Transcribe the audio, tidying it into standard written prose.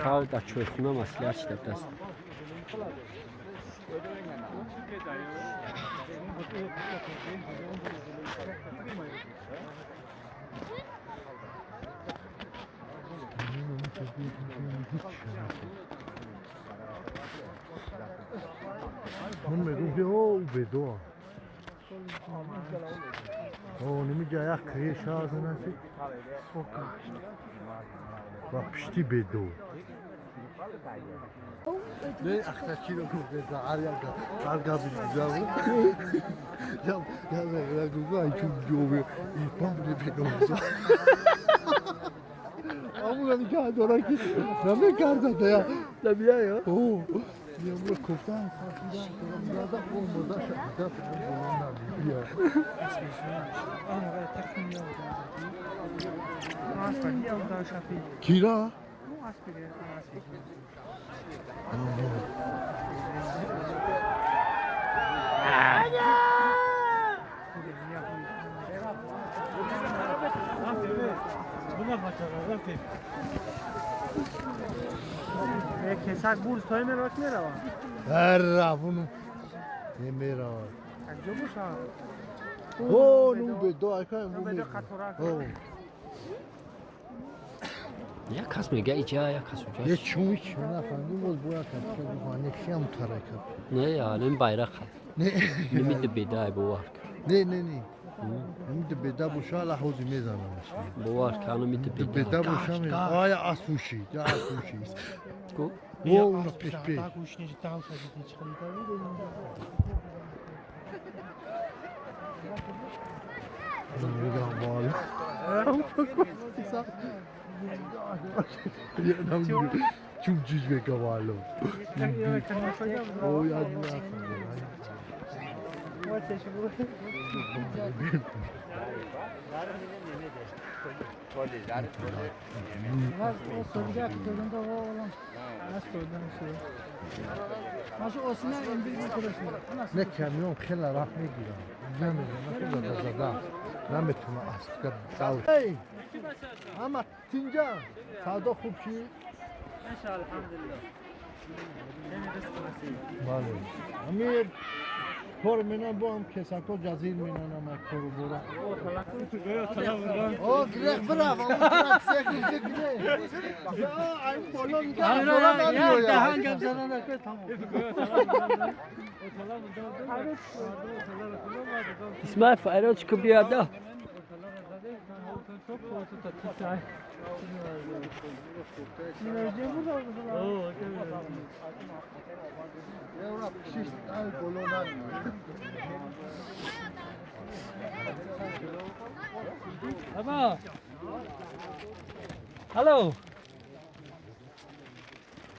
شاو در چوخونه مسئله چی دست من میگم که او بدو او نمیگه یک کریش از نشی و پشتی بدو نه اختکی رو گفت هر گابی دیدم یا گفت ایشون جوبه ایپام بدو آمون نمیگه دارن که نمیکرده یا نمیه یا اوه یه کوفتن خاطر دادم اون مدت شده بودم نمیه کیرا کسک بورس توی میرات میروم هر رفونو نمیرا انجا باشم اوه نو بدو اکایم نو بده قطورک یک کس میگه ایجا یک کس یه چومی چون نفهمیم باز باید کرد که بخوانه خیام ترکب نه یا نمی bayrak نه نمیده بیدای بوار نه نمیده بده بوشا لحوزی میزنم بوار کانو میده بیدای بده بوشا میزنم آیا اسوشی یا اسوشی کو او اونو پیش پیش میگم بالا چوم چیز بگه بالا او یاد نه کمیون خیلی رفت میگیرم نمیدونم زده نمیتونم اصلا داوش اما تینجا سعدا خوب چی؟ انشاءالله الحمدلله بله امیر کار منم با هم کسکا جزیر منم اما کارو برا اوه گریخ برم اما ترک سیخ میشه گریخ این بالا میگم برا نمیویم دهان گم زنن نکن تمام اسمع فایروچ کو بیاده Hello.